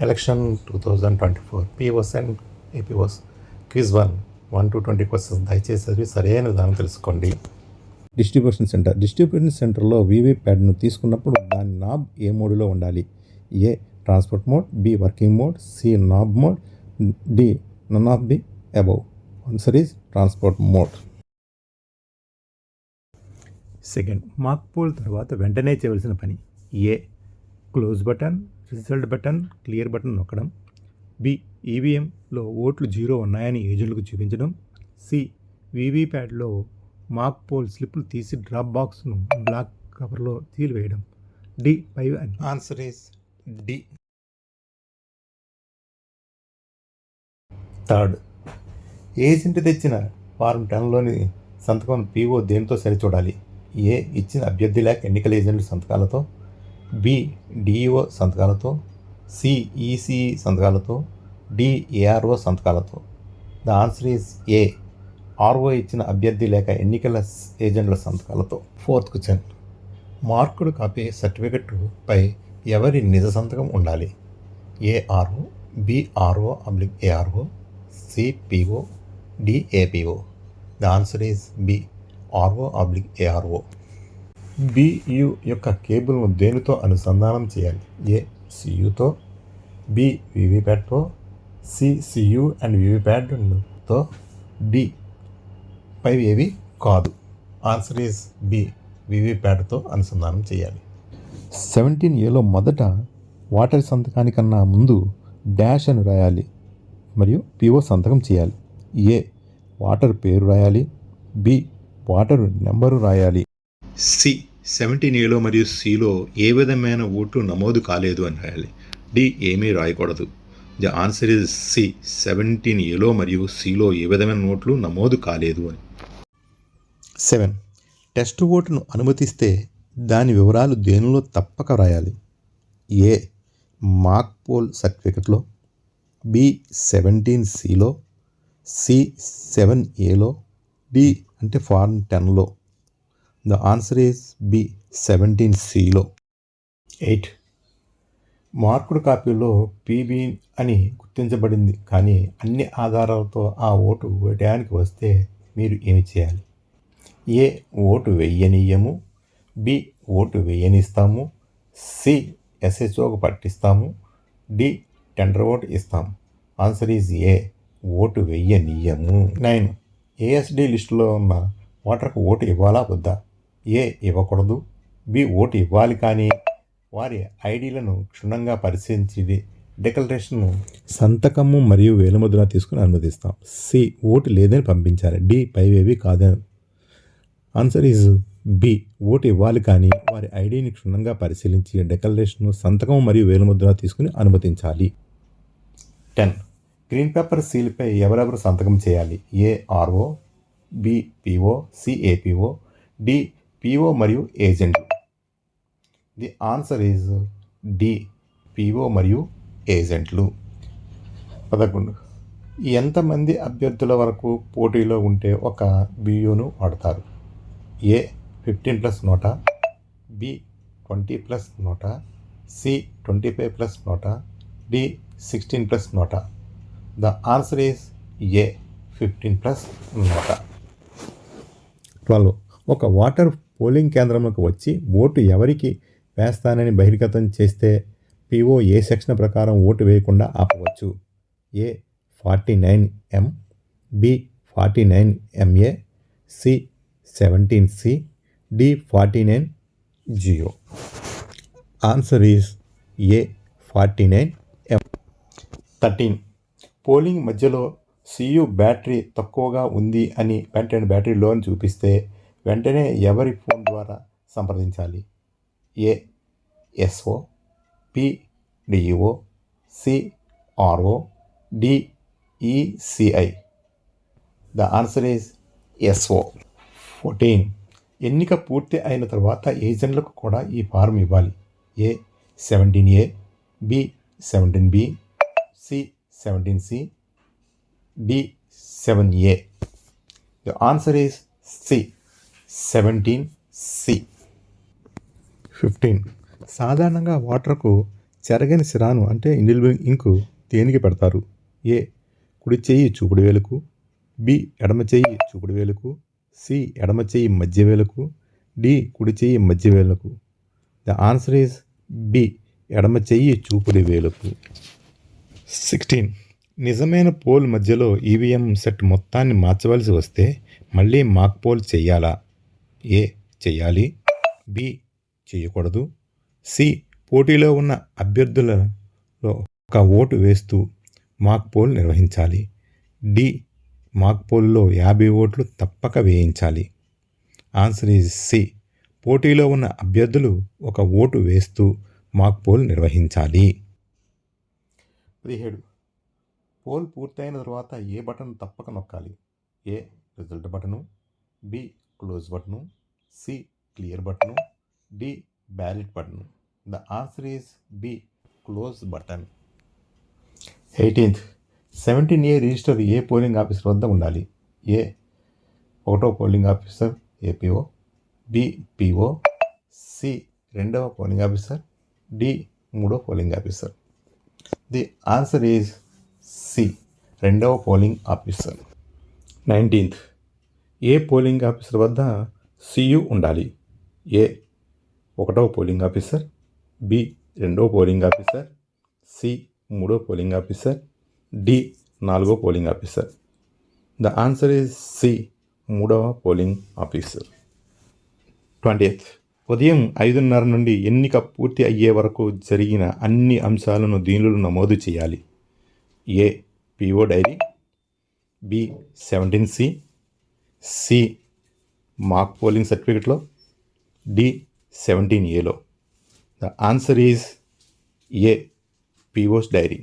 Election 2024 POs and APOs quiz 1 to 20 questions దయచేసి చదివి సరైన విధానం తెలుసుకోండి. డిస్ట్రిబ్యూషన్ సెంటర్లో వీవీప్యాట్ను తీసుకున్నప్పుడు దాని నాబ్ ఏ మోడ్లో ఉండాలి? A transport mode, B working mode, C knob mode, D none of the above. Answer is transport mode. Second, mock poll తర్వాత వెంటనే చేయవలసిన పని. A close button, result button, clear button నొక్కడం. బి ఈవీఎంలో ఓట్లు 0 ఉన్నాయని ఏజెంట్లకు చూపించడం. సి వీవీప్యాట్లో మాక్ పోల్ స్లిప్లు తీసి డ్రాప్ బాక్స్ను బ్లాక్ కవర్లో తీసివేయడం. డి పై. Answer is D. Third, agent తెచ్చిన ఫారం 10లోని సంతకం పీఓ దేనితో సరిచూడాలి? ఏ ఇచ్చిన అభ్యర్థి లేక ఎన్నికల ఏజెంట్ల సంతకాలతో, బి డిఈఓ సంతకాలతో, సి ఈసీఈ సంతకాలతో, డి ఏఆర్ఓ సంతకాలతో. The answer is A RO ఇచ్చిన అభ్యర్థి లేక ఎన్నికల ఏజెంట్ల సంతకాలతో. Fourth question, marked copy certificate పై ఎవరి నిజ సంతకం ఉండాలి? A RO, B RO / ARO, C PO, D APO. The answer is B RO / ARO. BU యొక్క కేబుల్ను దేనితో అనుసంధానం చేయాలి? ఏ సియుతో, బి వీవీప్యాట్తో, సి సియు అండ్ వీవీప్యాట్తో, డి పైవి ఏవి కాదు. ఆన్సర్ ఈజ్ బి వీవీప్యాట్తో అనుసంధానం చేయాలి. 17Aలో మొదట వాటర్ సంతకానికన్నా ముందు డాష్ అని రాయాలి మరియు పిఓ సంతకం చేయాలి. ఏ వాటర్ పేరు రాయాలి, బి వాటర్ నెంబరు రాయాలి. సి 17Aలో మరియు సిలో ఏ విధమైన ఓటు నమోదు కాలేదు అని రాయాలి. డి ఏమీ రాయకూడదు. ద ఆన్సర్ ఇస్ సి 17Aలో మరియు సిలో ఏ విధమైన ఓట్లు నమోదు కాలేదు అని. 7, టెస్ట్ ఓటును అనుమతిస్తే దాని వివరాలు దేనిలో తప్పక రాయాలి? ఏ మాక్ పోల్ సర్టిఫికెట్లో, బి 17Cలో, సి 7Aలో, డి అంటే ఫార్మ్ 10లో. ద ఆన్సర్ ఈజ్ బి 17Cలో. 8, మార్కుడు కాపీలో పీబీ అని గుర్తించబడింది కానీ అన్ని ఆధారాలతో ఆ ఓటు వేయడానికి వస్తే మీరు ఏమి చేయాలి? ఏ ఓటు వేయనీయము, బి ఓటు వేయనిస్తాము, సి ఎస్హెచ్ఓకు పట్టిస్తాము, డి టెండర్ ఓటు ఇస్తాము. ఆన్సర్ ఈజ్ ఏ ఓటు వేయనీయము. 9, ఏఎస్డి లిస్టులో ఉన్న ఓటర్కు ఓటు ఇవ్వాలా వద్దా? ఏ ఇవ్వకూడదు, బి ఓటు ఇవ్వాలి కానీ వారి ఐడీలను క్షుణ్ణంగా పరిశీలించి డిక్లరేషన్ను సంతకము మరియు వేలిముద్ర తీసుకుని అనుమతిస్తాం. సి ఓటు లేదని పంపించాలి, డి పైవేవి కాదని. ఆన్సర్ ఈజ్ బి ఓటు ఇవ్వాలి కానీ వారి ఐడిని క్షుణ్ణంగా పరిశీలించి డిక్లరేషన్ను సంతకం మరియు వేలిముద్ర తీసుకుని అనుమతించాలి. 10, గ్రీన్ పేపర్ సీల్పై ఎవరెవరు సంతకం చేయాలి? A RO, B PO, C APO, D PO మరియు ఏజెంట్లు. The answer is D PO మరియు ఏజెంట్లు. 11, ఎంతమంది అభ్యర్థుల వరకు పోటీలో ఉంటే ఒక బియును వాడతారు? A 15+ NOTA, B 20+ NOTA, C 25+ NOTA, D 16+ NOTA. The answer is A 15+ NOTA. 12, ఒక ఓటర్ పోలింగ్ కేంద్రంలోకి వచ్చి ఓటు ఎవరికి వేస్తానని బహిర్గతం చేస్తే పిఓ ఏ సెక్షన్ ప్రకారం ఓటు వేయకుండా ఆపవచ్చు? A 49M, B 49MA, C 17C, D 49G. Answer is A 49M. 13, polling మధ్యలో సియు బ్యాటరీ తక్కువగా ఉంది అని వెంటనే బ్యాటరీ లో అని చూపిస్తే వెంటనే ఎవరి ఫోన్ ద్వారా సంప్రదించాలి? A SO, B DEO, C RO, D ECI. The answer is SO. 14, ఎన్నిక పూర్తి అయిన తర్వాత ఏజెంట్లకు కూడా ఈ ఫారం ఇవ్వాలి. A 17A, B 17B, C 17C, D 7A. The answer is C 17C. 15, సాధారణంగా ఓటర్కు చెరగని సిరాను అంటే ఇండివిజువల్ ఇంకు దేనికి పెడతారు? ఏ కుడి చెయ్యి చూపుడు వేలుకు, బి ఎడమ చెయ్యి చూపుడు వేలుకు, సి ఎడమ చెయ్యి మధ్య వేలుకు, డి కుడి చెయ్యి మధ్య వేలుకు. ద ఆన్సర్ ఈజ్ బి ఎడమ చెయ్యి చూపుడు వేలుకు. 16. నిజమైన పోల్ మధ్యలో ఈవీఎం సెట్ మొత్తాన్ని మార్చవలసి వస్తే మళ్ళీ మాక్ పోల్ చేయాలా? ఏ చెయ్యాలి, బి చేయకూడదు, సి పోటీలో ఉన్న అభ్యర్థులలో ఒక ఓటు వేస్తూ మాక్ పోల్ నిర్వహించాలి, డి మాక్ పోల్లో 50 ఓట్లు తప్పక వేయించాలి. ఆన్సర్ ఈజ్ సి పోటీలో ఉన్న అభ్యర్థులు ఒక ఓటు వేస్తూ మాక్ పోల్ నిర్వహించాలి. 17. పోల్ పూర్తయిన తర్వాత ఏ బటన్ తప్పక నొక్కాలి? A result button, B close button, C clear button, D ballot button. The answer is B close button. 18th 17A register ఏ పోలింగ్ ఆఫీసర్ వద్ద ఉండాలి? ఏ 1వ polling officer APO, B PO, C 2వ polling officer, D 3వ polling officer. The answer is C 2వ polling officer. 19th ఏ polling officer వద్ద CU ఉండాలి? ఏ 1వ పోలింగ్ ఆఫీసర్, బి 2వ పోలింగ్ ఆఫీసర్, సి 3వ పోలింగ్ ఆఫీసర్, డి 4వ polling officer. The answer is C 3వ పోలింగ్ ఆఫీసర్. 20th ఉదయం 5:30 నుండి ఎన్నిక పూర్తి అయ్యే వరకు జరిగిన అన్ని అంశాలను దీనిలో నమోదు చేయాలి. A PO diary, B 17C, C mock polling సర్టిఫికెట్లో, డి 17Aలో. The answer is A POs dairy.